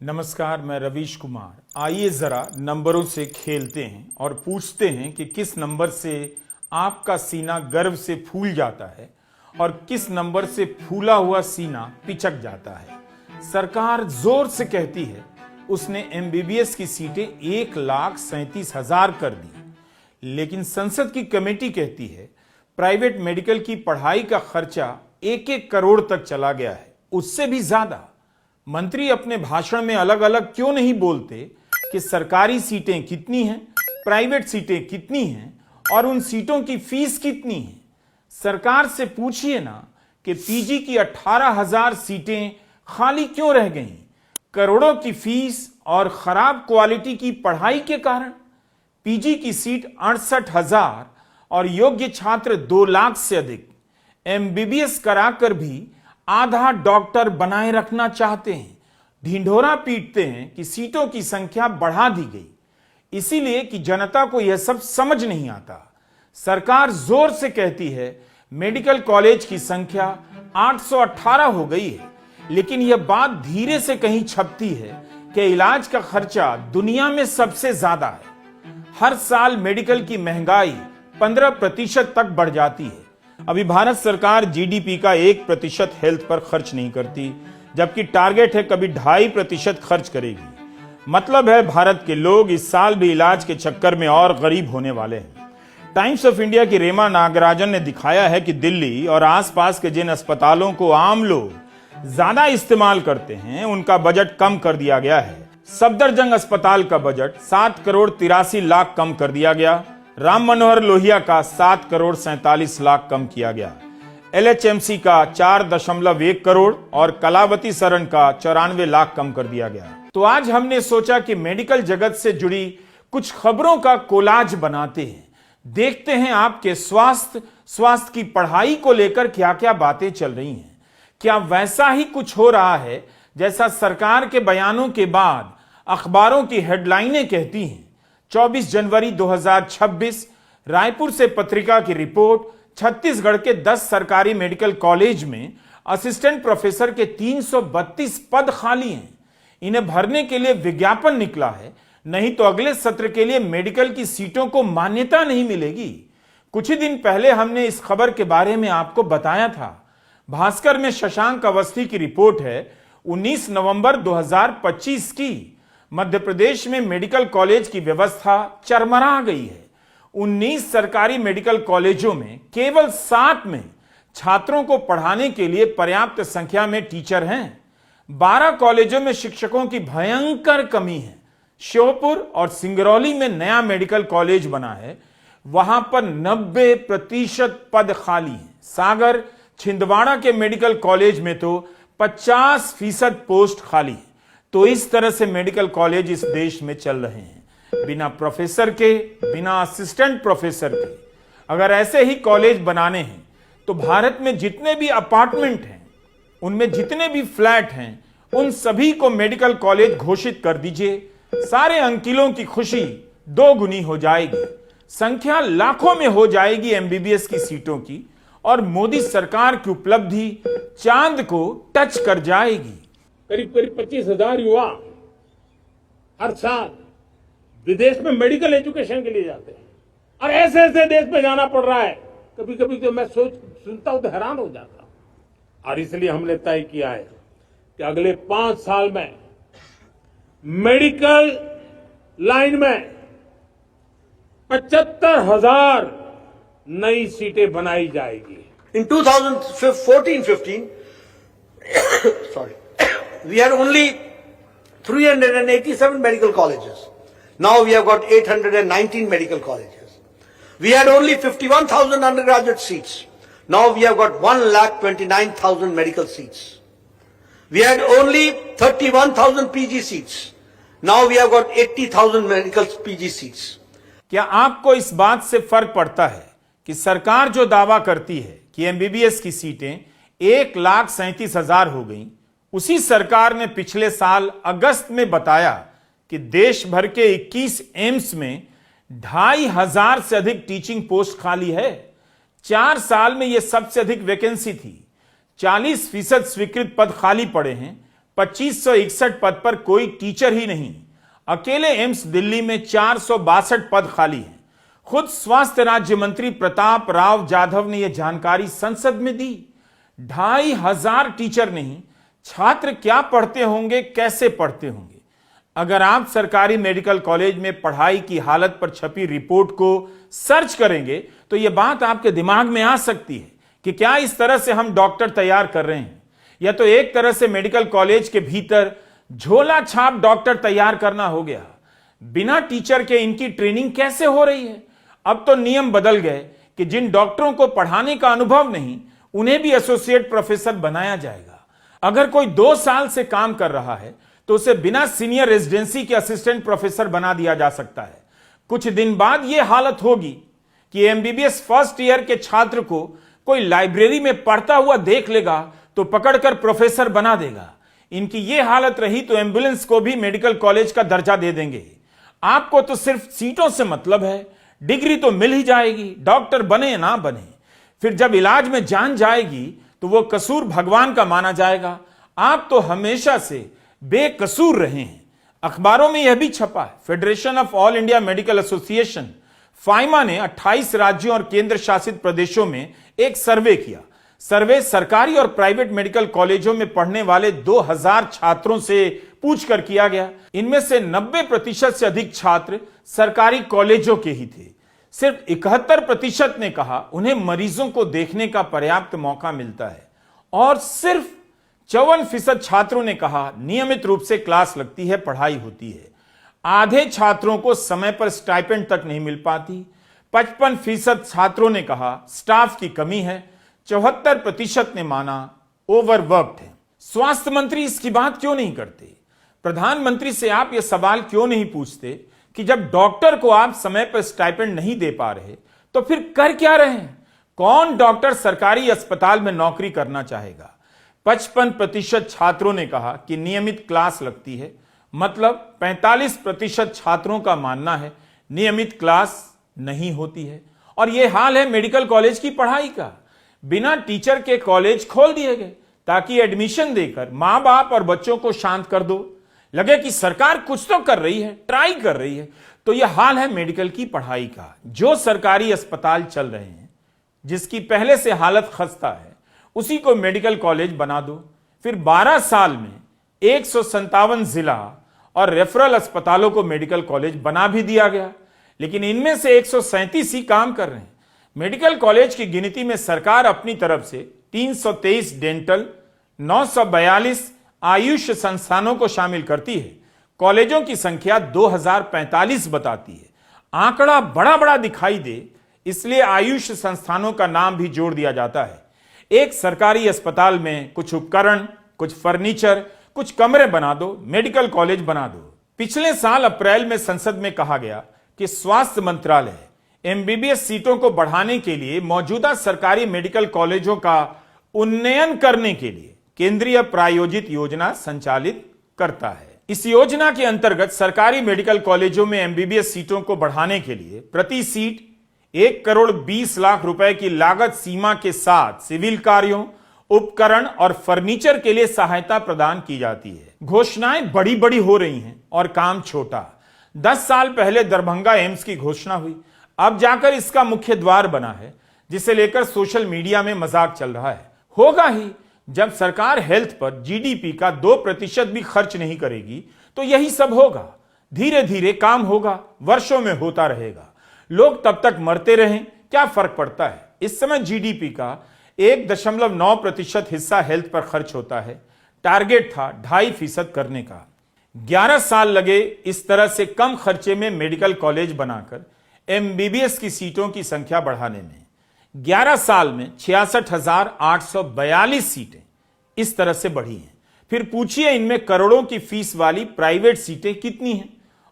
नमस्कार, मैं रवीश कुमार। आइए जरा नंबरों से खेलते हैं और पूछते हैं कि किस नंबर से आपका सीना गर्व से फूल जाता है और किस नंबर से फूला हुआ सीना पिचक जाता है। सरकार जोर से कहती है उसने एमबीबीएस की सीटें 1,37,000 कर दी, लेकिन संसद की कमेटी कहती है प्राइवेट मेडिकल की पढ़ाई का खर्चा 1-1 करोड़ तक चला गया है, उससे भी ज्यादा। मंत्री अपने भाषण में अलग अलग क्यों नहीं बोलते कि सरकारी सीटें कितनी हैं, प्राइवेट सीटें कितनी हैं और उन सीटों की फीस कितनी है। सरकार से पूछिए ना कि पीजी की 18,000 सीटें खाली क्यों रह गईं, करोड़ों की फीस और खराब क्वालिटी की पढ़ाई के कारण। पीजी की सीट 68,000 और योग्य छात्र 2 लाख से अधिक। एमबीबीएस कराकर भी आधा डॉक्टर बनाए रखना चाहते हैं। ढिंढोरा पीटते हैं कि सीटों की संख्या बढ़ा दी गई, इसीलिए कि जनता को यह सब समझ नहीं आता। सरकार जोर से कहती है मेडिकल कॉलेज की संख्या 818 हो गई है, लेकिन यह बात धीरे से कहीं छपती है कि इलाज का खर्चा दुनिया में सबसे ज्यादा है। हर साल मेडिकल की महंगाई 15% तक बढ़ जाती है। अभी भारत सरकार जीडीपी का 1% हेल्थ पर खर्च नहीं करती, जबकि टारगेट है कभी 2.5% खर्च करेगी। मतलब है भारत के लोग इस साल भी इलाज के चक्कर में और गरीब होने वाले हैं। टाइम्स ऑफ इंडिया की रेमा नागराजन ने दिखाया है कि दिल्ली और आसपास के जिन अस्पतालों को आम लोग ज्यादा इस्तेमाल करते हैं उनका बजट कम कर दिया गया है। सफदरजंग अस्पताल का बजट 7 करोड़ 83 लाख कम कर दिया गया। राम मनोहर लोहिया का 7 करोड़ 47 लाख कम किया गया। एलएचएमसी का 4.1 करोड़ और कलावती सरन का 94 लाख कम कर दिया गया। तो आज हमने सोचा कि मेडिकल जगत से जुड़ी कुछ खबरों का कोलाज बनाते हैं, देखते हैं आपके स्वास्थ्य की पढ़ाई को लेकर क्या क्या बातें चल रही हैं। क्या वैसा ही कुछ हो रहा है जैसा सरकार के बयानों के बाद अखबारों की हेडलाइनें कहती हैं। 24 जनवरी 2026 रायपुर से पत्रिका की रिपोर्ट, छत्तीसगढ़ के 10 सरकारी मेडिकल कॉलेज में असिस्टेंट प्रोफेसर के 332 पद खाली हैं। इन्हें भरने के लिए विज्ञापन निकला है, नहीं तो अगले सत्र के लिए मेडिकल की सीटों को मान्यता नहीं मिलेगी। कुछ ही दिन पहले हमने इस खबर के बारे में आपको बताया था। भास्कर में शशांक अवस्थी की रिपोर्ट है 19 नवंबर 2025 की। मध्य प्रदेश में मेडिकल कॉलेज की व्यवस्था चरमरा गई है। 19 सरकारी मेडिकल कॉलेजों में केवल 7 में छात्रों को पढ़ाने के लिए पर्याप्त संख्या में टीचर हैं। 12 कॉलेजों में शिक्षकों की भयंकर कमी है। श्योपुर और सिंगरौली में नया मेडिकल कॉलेज बना है, वहां पर 90% पद खाली हैं। सागर, छिंदवाड़ा के मेडिकल कॉलेज में तो 50% पोस्ट खाली है। तो इस तरह से मेडिकल कॉलेज इस देश में चल रहे हैं, बिना प्रोफेसर के, बिना असिस्टेंट प्रोफेसर के। अगर ऐसे ही कॉलेज बनाने हैं तो भारत में जितने भी अपार्टमेंट हैं, उनमें जितने भी फ्लैट हैं, उन सभी को मेडिकल कॉलेज घोषित कर दीजिए। सारे अंकिलों की खुशी 2 गुनी हो जाएगी। संख्या लाखों में हो जाएगी एमबीबीएस की सीटों की, और मोदी सरकार की उपलब्धि चांद को टच कर जाएगी। करीब 25,000 युवा हर साल विदेश में मेडिकल एजुकेशन के लिए जाते हैं, और ऐसे ऐसे देश में जाना पड़ रहा है। कभी कभी तो मैं सुनता हूं तो हैरान हो जाता हूं। और इसलिए हमने तय किया है कि अगले 5 साल में मेडिकल लाइन में 75,000 नई सीटें बनाई जाएगी। In 2014-15, sorry, we had only 387 medical colleges. Now we have got 819 medical colleges. We had only 51,000 undergraduate seats. Now we have got 1,29,000 medical seats. We had only 31,000 PG seats. Now we have got 80,000 medical PG seats. क्या आपको इस बात से फर्क पड़ता है कि सरकार जो दावा करती है कि एमबीबीएस की सीटें 1,37,000 हो गईं, उसी सरकार ने पिछले साल अगस्त में बताया कि देश भर के 21 एम्स में 2,500 से अधिक टीचिंग पोस्ट खाली है। 4 साल में यह सबसे अधिक वैकेंसी थी। 40% स्वीकृत पद खाली पड़े हैं। 2561 पद पर कोई टीचर ही नहीं। अकेले एम्स दिल्ली में 462 पद खाली हैं। खुद स्वास्थ्य राज्य मंत्री प्रताप राव जाधव ने यह जानकारी संसद में दी। 2500 टीचर नहीं, छात्र क्या पढ़ते होंगे, कैसे पढ़ते होंगे? अगर आप सरकारी मेडिकल कॉलेज में पढ़ाई की हालत पर छपी रिपोर्ट को सर्च करेंगे तो यह बात आपके दिमाग में आ सकती है कि क्या इस तरह से हम डॉक्टर तैयार कर रहे हैं, या तो एक तरह से मेडिकल कॉलेज के भीतर झोला छाप डॉक्टर तैयार करना हो गया। बिना टीचर के इनकी ट्रेनिंग कैसे हो रही है? अब तो नियम बदल गए कि जिन डॉक्टरों को पढ़ाने का अनुभव नहीं उन्हें भी एसोसिएट प्रोफेसर बनाया जाएगा। अगर कोई 2 साल से काम कर रहा है तो उसे बिना सीनियर रेजिडेंसी के असिस्टेंट प्रोफेसर बना दिया जा सकता है। कुछ दिन बाद यह हालत होगी कि एमबीबीएस फर्स्ट ईयर के छात्र को कोई लाइब्रेरी में पढ़ता हुआ देख लेगा तो पकड़कर प्रोफेसर बना देगा। इनकी यह हालत रही तो एम्बुलेंस को भी मेडिकल कॉलेज का दर्जा दे देंगे। आपको तो सिर्फ सीटों से मतलब है, डिग्री तो मिल ही जाएगी, डॉक्टर बने या ना बने। फिर जब इलाज में जान जाएगी तो वो कसूर भगवान का माना जाएगा। आप तो हमेशा से बेकसूर रहे हैं। अखबारों में यह भी छपा है, federation of All India medical association FAIMA ने 28 राज्यों और केंद्र शासित प्रदेशों में एक सर्वे किया। सर्वे सरकारी और प्राइवेट मेडिकल कॉलेजों में पढ़ने वाले 2000 छात्रों से पूछकर किया गया। इनमें से 90% से अधिक छात्र सरकारी कॉलेजों के ही थे। सिर्फ 71% ने कहा उन्हें मरीजों को देखने का पर्याप्त मौका मिलता है, और सिर्फ 54% छात्रों ने कहा नियमित रूप से क्लास लगती है, पढ़ाई होती है। आधे छात्रों को समय पर स्टाइपेंड तक नहीं मिल पाती। 55% छात्रों ने कहा स्टाफ की कमी है। 74% ने माना ओवरवर्क्ड है। स्वास्थ्य मंत्री इसकी बात क्यों नहीं करते? प्रधानमंत्री से आप यह सवाल क्यों नहीं पूछते कि जब डॉक्टर को आप समय पर स्टाइपेंड नहीं दे पा रहे तो फिर कर क्या रहे हैं? कौन डॉक्टर सरकारी अस्पताल में नौकरी करना चाहेगा? 55% छात्रों ने कहा कि नियमित क्लास लगती है। मतलब 45% छात्रों का मानना है नियमित क्लास नहीं होती है। और यह हाल है मेडिकल कॉलेज की पढ़ाई का। बिना टीचर के कॉलेज खोल दिए गए ताकि एडमिशन देकर मां बाप और बच्चों को शांत कर दो, लगे कि सरकार कुछ तो कर रही है, ट्राई कर रही है। तो यह हाल है मेडिकल की पढ़ाई का। जो सरकारी अस्पताल चल रहे हैं, जिसकी पहले से हालत खस्ता है, उसी को मेडिकल कॉलेज बना दो। फिर 12 साल में 157 जिला और रेफरल अस्पतालों को मेडिकल कॉलेज बना भी दिया गया, लेकिन इनमें से 137 ही काम कर रहे हैं। मेडिकल कॉलेज की गिनती में सरकार अपनी तरफ से 323 डेंटल, 942 आयुष संस्थानों को शामिल करती है। कॉलेजों की संख्या 2045 बताती है। आंकड़ा बड़ा बड़ा दिखाई दे, इसलिए आयुष संस्थानों का नाम भी जोड़ दिया जाता है। एक सरकारी अस्पताल में कुछ उपकरण, कुछ फर्नीचर, कुछ कमरे बना दो, मेडिकल कॉलेज बना दो। पिछले साल अप्रैल में संसद में कहा गया कि स्वास्थ्य मंत्रालय एमबीबीएस सीटों को बढ़ाने के लिए मौजूदा सरकारी मेडिकल कॉलेजों का उन्नयन करने के लिए केंद्रीय प्रायोजित योजना संचालित करता है। इस योजना के अंतर्गत सरकारी मेडिकल कॉलेजों में एमबीबीएस सीटों को बढ़ाने के लिए प्रति सीट 1,20,00,000 रुपए की लागत सीमा के साथ सिविल कार्यों, उपकरण और फर्नीचर के लिए सहायता प्रदान की जाती है। घोषणाएं बड़ी बड़ी हो रही हैं और काम छोटा। 10 साल पहले दरभंगा एम्स की घोषणा हुई, अब जाकर इसका मुख्य द्वार बना है, जिसे लेकर सोशल मीडिया में मजाक चल रहा है। होगा ही, जब सरकार हेल्थ पर जीडीपी का 2% भी खर्च नहीं करेगी तो यही सब होगा। धीरे धीरे काम होगा, वर्षों में होता रहेगा। लोग तब तक मरते रहें, क्या फर्क पड़ता है? इस समय जीडीपी का 1.9% हिस्सा हेल्थ पर खर्च होता है। टारगेट था 2.5% करने का। 11 साल लगे इस तरह से कम खर्चे में मेडिकल कॉलेज बनाकर एमबीबीएस की सीटों की संख्या बढ़ाने में। 11 साल में 66,842 सीटें इस तरह से बढ़ी हैं। फिर पूछिए इनमें करोड़ों की फीस वाली प्राइवेट सीटें कितनी हैं?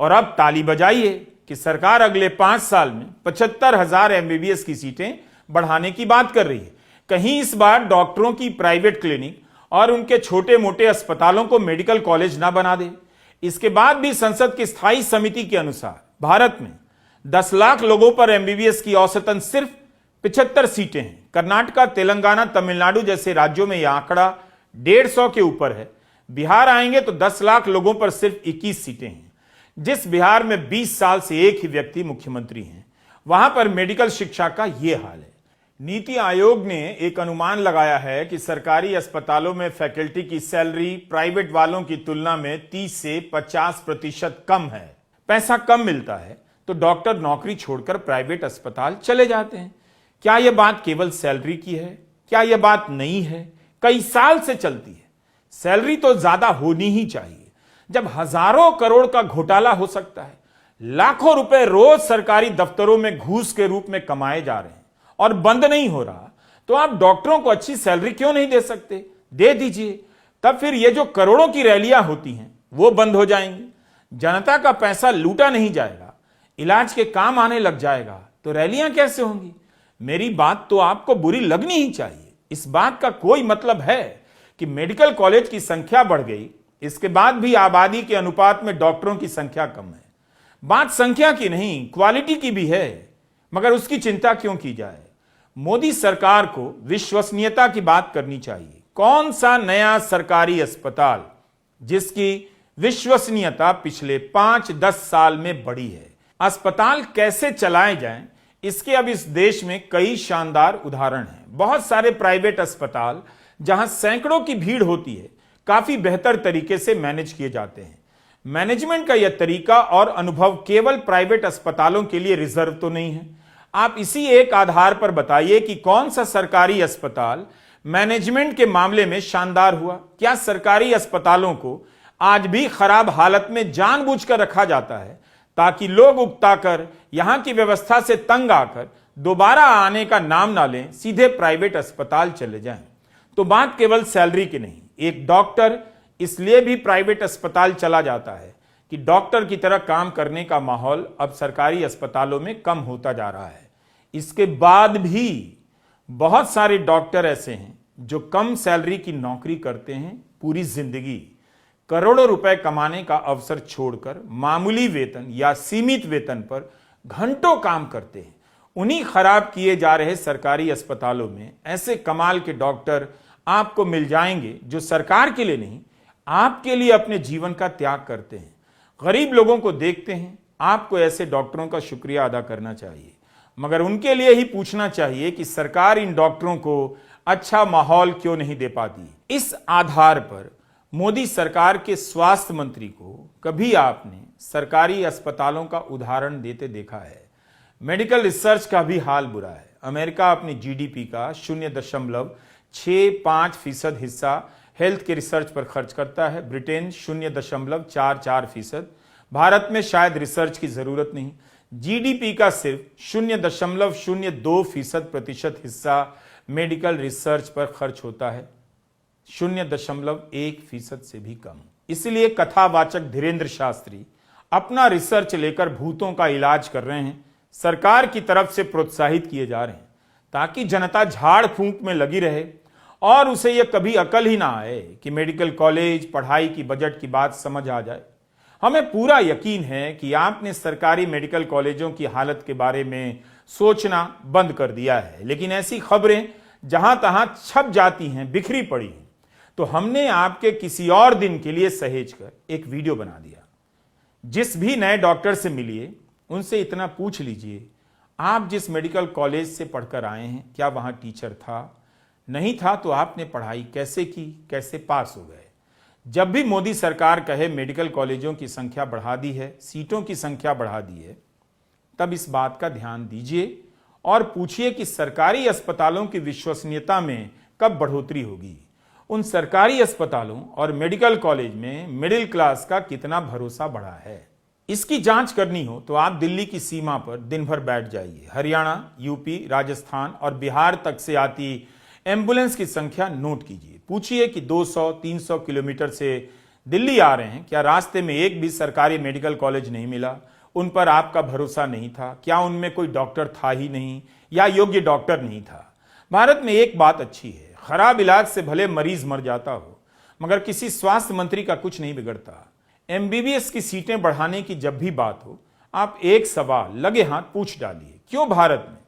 और अब ताली बजाइए कि सरकार अगले 5 साल में 75,000 एमबीबीएस की सीटें बढ़ाने की बात कर रही है। कहीं इस बार डॉक्टरों की प्राइवेट क्लिनिक और उनके छोटे मोटे अस्पतालों को मेडिकल कॉलेज ना बना दे। इसके बाद भी संसद की स्थायी समिति के अनुसार भारत में 10 लाख लोगों पर एमबीबीएस की औसतन सिर्फ 75 सीटें हैं। कर्नाटका, तेलंगाना, तमिलनाडु जैसे राज्यों में यह आंकड़ा 150 के ऊपर है। बिहार आएंगे तो 10 लाख लोगों पर सिर्फ 21 सीटें हैं। जिस बिहार में 20 साल से एक ही व्यक्ति मुख्यमंत्री हैं, वहां पर मेडिकल शिक्षा का यह हाल है। नीति आयोग ने एक अनुमान लगाया है कि सरकारी अस्पतालों में फैकल्टी की सैलरी प्राइवेट वालों की तुलना में 30 से 50% कम है। पैसा कम मिलता है तो डॉक्टर नौकरी छोड़कर प्राइवेट अस्पताल चले जाते हैं। क्या यह बात केवल सैलरी की है? क्या यह बात नहीं है? कई साल से चलती है। सैलरी तो ज्यादा होनी ही चाहिए। जब हजारों करोड़ का घोटाला हो सकता है, लाखों रुपए रोज सरकारी दफ्तरों में घूस के रूप में कमाए जा रहे हैं और बंद नहीं हो रहा, तो आप डॉक्टरों को अच्छी सैलरी क्यों नहीं दे सकते? दे दीजिए। तब फिर ये जो करोड़ों की रैलियां होती हैं वो बंद हो जाएंगी। जनता का पैसा लूटा नहीं जाएगा, इलाज के काम आने लग जाएगा, तो रैलियां कैसे होंगी? मेरी बात तो आपको बुरी लगनी ही चाहिए। इस बात का कोई मतलब है कि मेडिकल कॉलेज की संख्या बढ़ गई, इसके बाद भी आबादी के अनुपात में डॉक्टरों की संख्या कम है। बात संख्या की नहीं, क्वालिटी की भी है, मगर उसकी चिंता क्यों की जाए? मोदी सरकार को विश्वसनीयता की बात करनी चाहिए। कौन सा नया सरकारी अस्पताल जिसकी विश्वसनीयता पिछले 5-10 साल में बढ़ी है? अस्पताल कैसे चलाए जाएं, इसके अब इस देश में कई शानदार उदाहरण हैं। बहुत सारे प्राइवेट अस्पताल जहां सैकड़ों की भीड़ होती है, काफी बेहतर तरीके से मैनेज किए जाते हैं। मैनेजमेंट का यह तरीका और अनुभव केवल प्राइवेट अस्पतालों के लिए रिजर्व तो नहीं है। आप इसी एक आधार पर बताइए कि कौन सा सरकारी अस्पताल मैनेजमेंट के मामले में शानदार हुआ? क्या सरकारी अस्पतालों को आज भी खराब हालत में जानबूझकर रखा जाता है ताकि लोग उकताकर यहां की व्यवस्था से तंग आकर दोबारा आने का नाम ना लें, सीधे प्राइवेट अस्पताल चले जाएं? तो बात केवल सैलरी की नहीं। एक डॉक्टर इसलिए भी प्राइवेट अस्पताल चला जाता है कि डॉक्टर की तरह काम करने का माहौल अब सरकारी अस्पतालों में कम होता जा रहा है। इसके बाद भी बहुत सारे डॉक्टर ऐसे हैं जो कम सैलरी की नौकरी करते हैं, पूरी जिंदगी करोड़ों रुपए कमाने का अवसर छोड़कर मामूली वेतन या सीमित वेतन पर घंटों काम करते हैं। उन्हीं खराब किए जा रहे सरकारी अस्पतालों में ऐसे कमाल के डॉक्टर आपको मिल जाएंगे जो सरकार के लिए नहीं, आपके लिए अपने जीवन का त्याग करते हैं, गरीब लोगों को देखते हैं। आपको ऐसे डॉक्टरों का शुक्रिया अदा करना चाहिए, मगर उनके लिए ही पूछना चाहिए कि सरकार इन डॉक्टरों को अच्छा माहौल क्यों नहीं दे पाती। इस आधार पर मोदी सरकार के स्वास्थ्य मंत्री को कभी आपने सरकारी अस्पतालों का उदाहरण देते देखा है? मेडिकल रिसर्च का भी हाल बुरा है। अमेरिका अपनी जीडीपी का 0.65% हिस्सा हेल्थ के रिसर्च पर खर्च करता है। ब्रिटेन 0.44%। भारत में शायद रिसर्च की जरूरत नहीं, जीडीपी का सिर्फ 0.02% हिस्सा मेडिकल रिसर्च पर खर्च होता है, 0.1% से भी कम। इसलिए कथावाचक धीरेन्द्र शास्त्री अपना रिसर्च लेकर भूतों का इलाज कर रहे हैं, सरकार की तरफ से प्रोत्साहित किए जा रहे हैं ताकि जनता झाड़ फूंक में लगी रहे और उसे यह कभी अकल ही ना आए कि मेडिकल कॉलेज पढ़ाई की बजट की बात समझ आ जाए। हमें पूरा यकीन है कि आपने सरकारी मेडिकल कॉलेजों की हालत के बारे में सोचना बंद कर दिया है, लेकिन ऐसी खबरें जहां तहां छप जाती हैं, बिखरी पड़ी हैं। तो हमने आपके किसी और दिन के लिए सहेज कर एक वीडियो बना दिया। जिस भी नए डॉक्टर से मिलिए उनसे इतना पूछ लीजिए, आप जिस मेडिकल कॉलेज से पढ़कर आए हैं क्या वहां टीचर था? नहीं था तो आपने पढ़ाई कैसे की, कैसे पास हो गए? जब भी मोदी सरकार कहे मेडिकल कॉलेजों की संख्या बढ़ा दी है, सीटों की संख्या बढ़ा दी है, तब इस बात का ध्यान दीजिए और पूछिए कि सरकारी अस्पतालों की विश्वसनीयता में कब बढ़ोतरी होगी। उन सरकारी अस्पतालों और मेडिकल कॉलेज में मिडिल क्लास का कितना भरोसा बढ़ा है। इसकी जांच करनी हो तो आप दिल्ली की सीमा पर दिन भर बैठ जाइए। हरियाणा, यूपी, राजस्थान और बिहार तक से आती एम्बुलेंस की संख्या नोट कीजिए। पूछिए कि 200-300 किलोमीटर से दिल्ली आ रहे हैं, क्या रास्ते में एक भी सरकारी मेडिकल कॉलेज नहीं मिला? उन पर आपका भरोसा नहीं था? क्या उनमें कोई डॉक्टर था ही नहीं या योग्य डॉक्टर नहीं था? भारत में एक बात अच्छी है, खराब इलाज से भले मरीज मर जाता हो मगर किसी स्वास्थ्य मंत्री का कुछ नहीं बिगड़ता। एमबीबीएस की सीटें बढ़ाने की जब भी बात हो, आप एक सवाल लगे हाथ पूछ डालिए, क्यों भारत में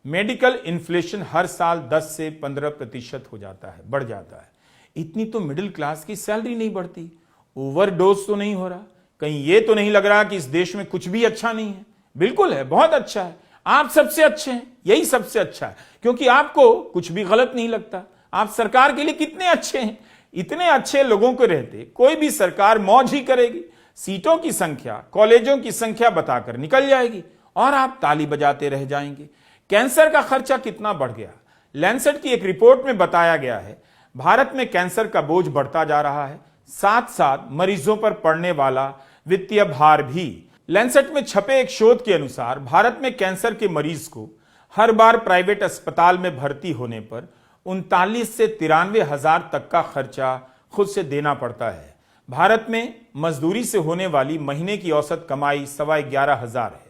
मेडिकल इन्फ्लेशन हर साल 10 से 15% हो जाता है, बढ़ जाता है? इतनी तो मिडिल क्लास की सैलरी नहीं बढ़ती, ओवरडोज तो नहीं हो रहा, कहीं ये तो नहीं लग रहा कि इस देश में कुछ भी अच्छा नहीं है? बिल्कुल है, बहुत अच्छा है, आप सबसे अच्छे हैं, यही सबसे अच्छा है, क्योंकि आपको कुछ भी गलत नहीं लगता। आप सरकार के लिए कितने अच्छे हैं। इतने अच्छे लोगों को रहते कोई भी सरकार मौज ही करेगी, सीटों की संख्या, कॉलेजों की संख्या बताकर निकल जाएगी और आप ताली बजाते रह जाएंगे। कैंसर का खर्चा कितना बढ़ गया, लैंसेट की एक रिपोर्ट में बताया गया है। भारत में कैंसर का बोझ बढ़ता जा रहा है, साथ साथ मरीजों पर पड़ने वाला वित्तीय भार भी। लैंसेट में छपे एक शोध के अनुसार भारत में कैंसर के मरीज को हर बार प्राइवेट अस्पताल में भर्ती होने पर 39 से 93 हजार तक का खर्चा खुद से देना पड़ता है। भारत में मजदूरी से होने वाली महीने की औसत कमाई 11,500 है।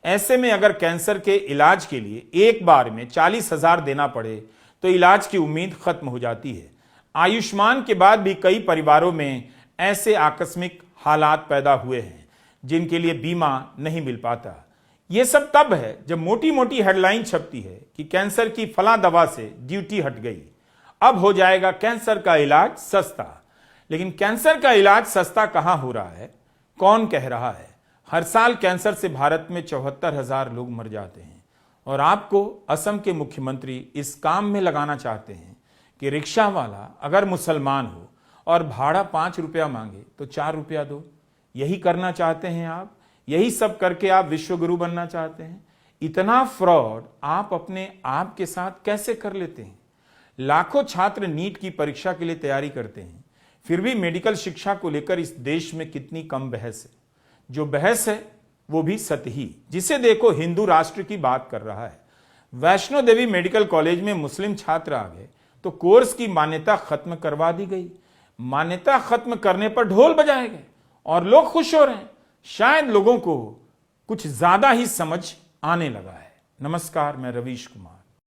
ऐसे में अगर कैंसर के इलाज के लिए एक बार में 40,000 देना पड़े तो इलाज की उम्मीद खत्म हो जाती है। आयुष्मान के बाद भी कई परिवारों में ऐसे आकस्मिक हालात पैदा हुए हैं जिनके लिए बीमा नहीं मिल पाता। यह सब तब है जब मोटी मोटी हेडलाइन छपती है कि कैंसर की फला दवा से ड्यूटी हट गई, अब हो जाएगा कैंसर का इलाज सस्ता। लेकिन कैंसर का इलाज सस्ता कहां हो रहा है, कौन कह रहा है? हर साल कैंसर से भारत में 74,000 लोग मर जाते हैं और आपको असम के मुख्यमंत्री इस काम में लगाना चाहते हैं कि रिक्शा वाला अगर मुसलमान हो और भाड़ा 5 रुपया मांगे तो 4 रुपया दो। यही करना चाहते हैं आप, यही सब करके आप विश्वगुरु बनना चाहते हैं। इतना फ्रॉड आप अपने आप के साथ कैसे कर लेते हैं? लाखों छात्र नीट की परीक्षा के लिए तैयारी करते हैं, फिर भी मेडिकल शिक्षा को लेकर इस देश में कितनी कम बहस है। जो बहस है वो भी सतही, जिसे देखो हिंदू राष्ट्र की बात कर रहा है। वैष्णो देवी मेडिकल कॉलेज में मुस्लिम छात्र आ गए तो कोर्स की मान्यता खत्म करवा दी गई। मान्यता खत्म करने पर ढोल बजाए गए और लोग खुश हो रहे हैं। शायद लोगों को कुछ ज्यादा ही समझ आने लगा है। नमस्कार, मैं रवीश कुमार।